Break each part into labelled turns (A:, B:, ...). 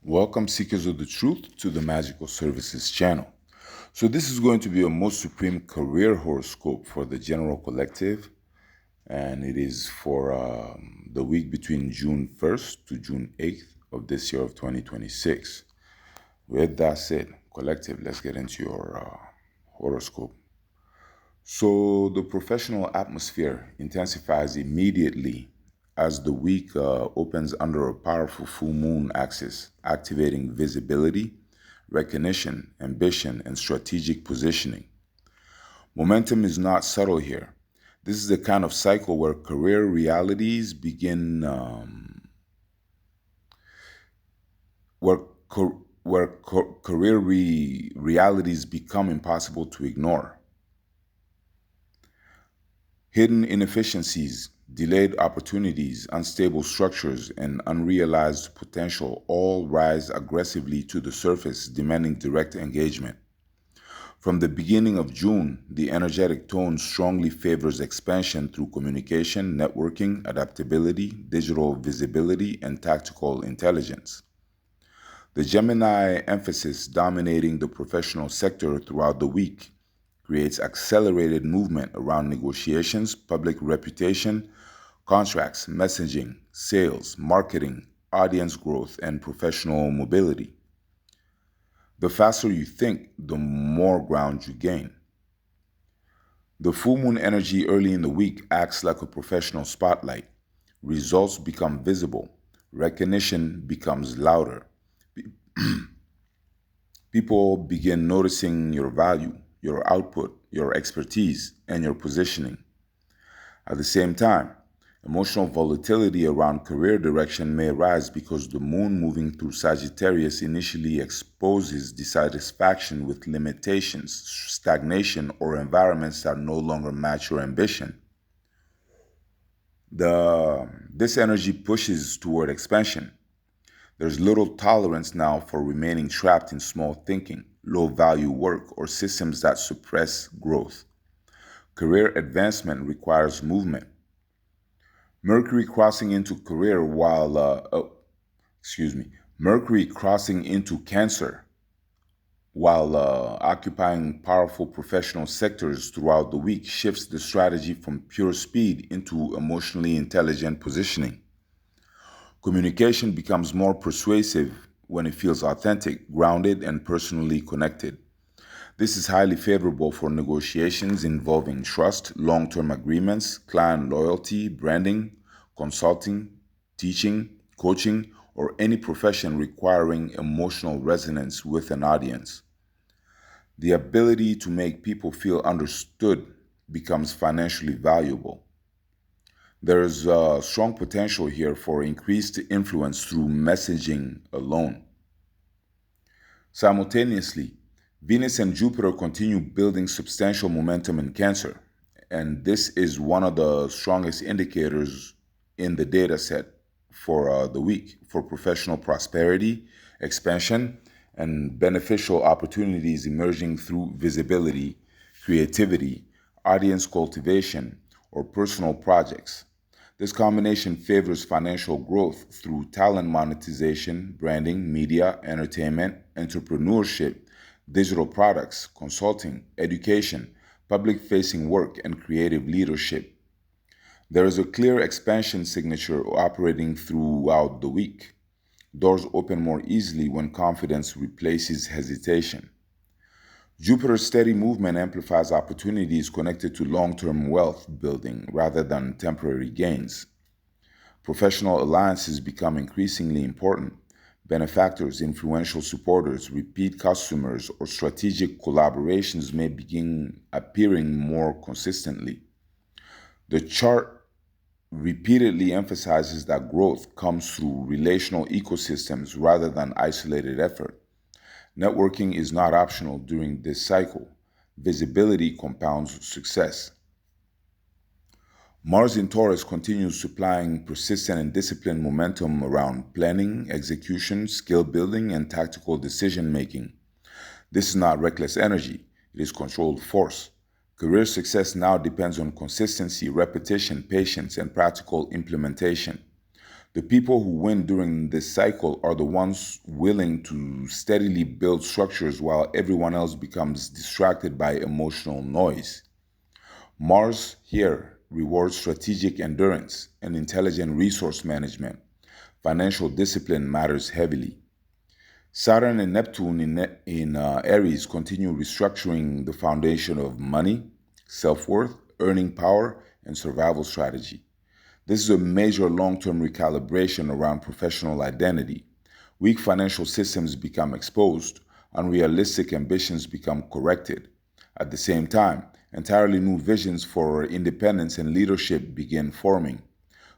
A: Welcome, seekers of the truth, to the Magical Services channel. So, this is going to be a most supreme career horoscope for the general collective, and it is for the week between June 1st to June 8th of this year of 2026. With that said, collective, let's get into your horoscope. So, the professional atmosphere intensifies immediately as the week opens under a powerful full moon axis, activating visibility, recognition, ambition, and strategic positioning. Momentum is not subtle here. This is the kind of cycle where career realities begin, where career realities become impossible to ignore. Hidden inefficiencies, delayed opportunities, unstable structures, and unrealized potential all rise aggressively to the surface, demanding direct engagement. From the beginning of June, the energetic tone strongly favors expansion through communication, networking, adaptability, digital visibility, and tactical intelligence. The Gemini emphasis dominating the professional sector throughout the week creates accelerated movement around negotiations, public reputation, contracts, messaging, sales, marketing, audience growth, and professional mobility. The faster you think, the more ground you gain. The full moon energy early in the week acts like a professional spotlight. Results become visible, recognition becomes louder. People begin noticing your value, your output, your expertise, and your positioning. At the same time, emotional volatility around career direction may rise because the moon moving through Sagittarius initially exposes dissatisfaction with limitations, stagnation, or environments that no longer match your ambition. This energy pushes toward expansion. There's little tolerance now for remaining trapped in small thinking, low value work, or systems that suppress growth. Career advancement requires movement. Mercury crossing into career while, excuse me, Mercury crossing into Cancer while occupying powerful professional sectors throughout the week shifts the strategy from pure speed into emotionally intelligent positioning. Communication becomes more persuasive when it feels authentic, grounded, and personally connected. This is highly favorable for negotiations involving trust, long term agreements, client loyalty, branding, consulting, teaching, coaching, or any profession requiring emotional resonance with an audience. The ability to make people feel understood becomes financially valuable. There is strong potential here for increased influence through messaging alone. Simultaneously, Venus and Jupiter continue building substantial momentum in Cancer, and this is one of the strongest indicators in the data set for the week for professional prosperity, expansion, and beneficial opportunities emerging through visibility, creativity, audience cultivation, or personal projects. This combination favors financial growth through talent monetization, branding, media, entertainment, entrepreneurship, digital products, consulting, education, public facing work, and creative leadership. There is a clear expansion signature operating throughout the week. Doors open more easily when confidence replaces hesitation. Jupiter's steady movement amplifies opportunities connected to long term wealth building rather than temporary gains. Professional alliances become increasingly important. Benefactors, influential supporters, repeat customers, or strategic collaborations may begin appearing more consistently. The chart repeatedly emphasizes that growth comes through relational ecosystems rather than isolated effort. Networking is not optional during this cycle. Visibility compounds success. Mars in Taurus continues supplying persistent and disciplined momentum around planning, execution, skill building, and tactical decision making. This is not reckless energy, it is controlled force. Career success now depends on consistency, repetition, patience, and practical implementation. The people who win during this cycle are the ones willing to steadily build structures while everyone else becomes distracted by emotional noise. Mars here rewards strategic endurance and intelligent resource management. Financial discipline matters heavily. Saturn and Neptune in Aries continue restructuring the foundation of money, self worth, earning power, and survival strategy. This is a major long term recalibration around professional identity. Weak financial systems become exposed, unrealistic ambitions become corrected. At the same time, entirely new visions for independence and leadership begin forming.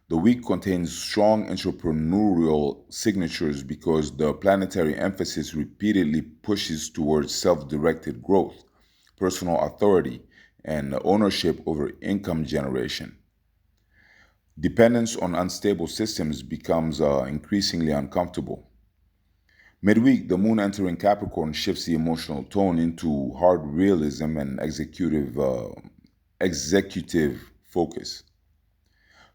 A: The week contains strong entrepreneurial signatures because the planetary emphasis repeatedly pushes towards self directed growth, personal authority, and ownership over income generation. Dependence on unstable systems becomes increasingly uncomfortable. Midweek, the moon entering Capricorn shifts the emotional tone into hard realism and executive focus.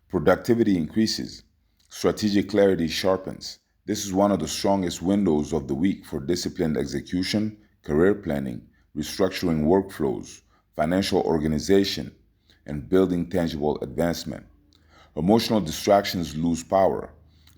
A: Productivity increases, strategic clarity sharpens. This is one of the strongest windows of the week for disciplined execution, career planning, restructuring workflows, financial organization, and building tangible advancement. Emotional distractions lose power.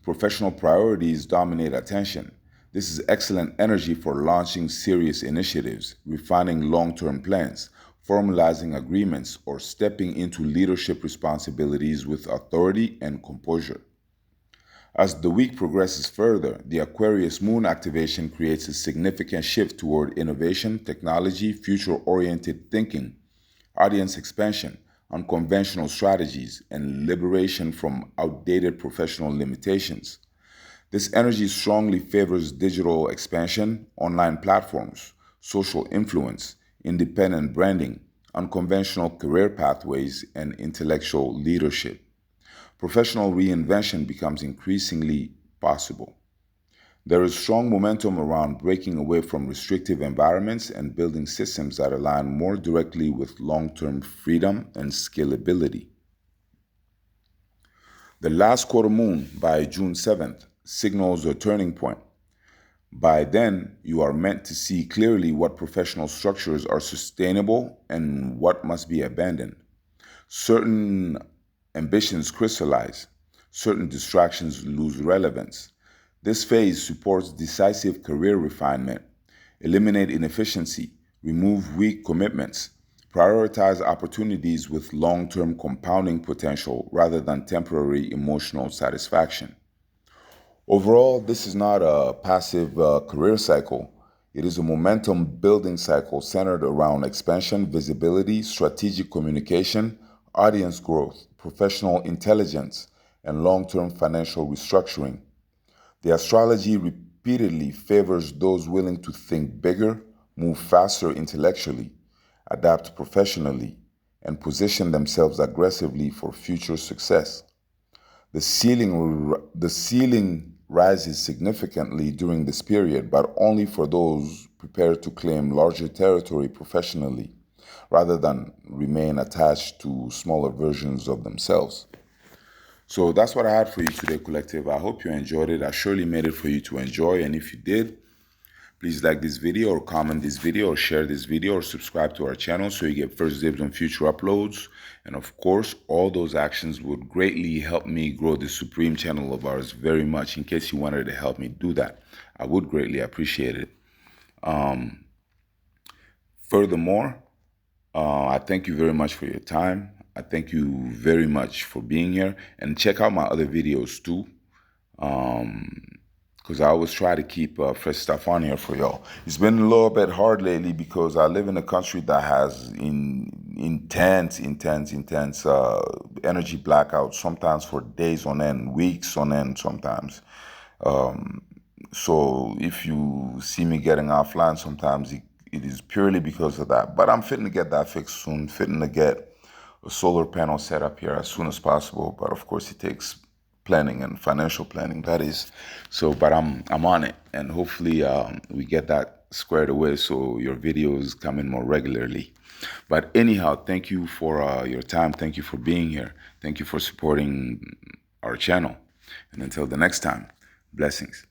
A: Professional priorities dominate attention. This is excellent energy for launching serious initiatives, refining long term plans, formalizing agreements, or stepping into leadership responsibilities with authority and composure. As the week progresses further, the Aquarius moon activation creates a significant shift toward innovation, technology, future oriented thinking, audience expansion, unconventional strategies, and liberation from outdated professional limitations. This energy strongly favors digital expansion, online platforms, social influence, independent branding, unconventional career pathways, and intellectual leadership. Professional reinvention becomes increasingly possible. There is strong momentum around breaking away from restrictive environments and building systems that align more directly with long term freedom and scalability. The last quarter moon by June 7th signals a turning point. By then, you are meant to see clearly what professional structures are sustainable and what must be abandoned. Certain ambitions crystallize, certain distractions lose relevance. This phase supports decisive career refinement, eliminate inefficiency, remove weak commitments, prioritize opportunities with long term compounding potential rather than temporary emotional satisfaction. Overall, this is not a passive career cycle. It is a momentum building cycle centered around expansion, visibility, strategic communication, audience growth, professional intelligence, and long term financial restructuring. The astrology repeatedly favors those willing to think bigger, move faster intellectually, adapt professionally, and position themselves aggressively for future success. The ceiling rises significantly during this period, but only for those prepared to claim larger territory professionally, rather than remain attached to smaller versions of themselves. So that's what I had for you today, Collective. I hope you enjoyed it. I surely made it for you to enjoy. And if you did, please like this video or comment this video or share this video or subscribe to our channel so you get first dibs on future uploads. And of course, all those actions would greatly help me grow this supreme channel of ours very much. In case you wanted to help me do that, I would greatly appreciate it. Furthermore, I thank you very much for your time. I thank you very much for being here. And check out my other videos too. Because I always try to keep fresh stuff on here for y'all. It's been a little bit hard lately because I live in a country that has intense energy blackouts, sometimes for days on end, weeks on end sometimes. So if you see me getting offline sometimes, it is purely because of that. But I'm fitting to get that fixed soon, fitting to get a solar panel set up here as soon as possible. But of course, it takes planning and financial planning, that is. So, but I'm on it, and hopefully we get that squared away so your videos come in more regularly. But anyhow, thank you for your time. Thank you for being here. Thank you for supporting our channel. And until the next time, blessings.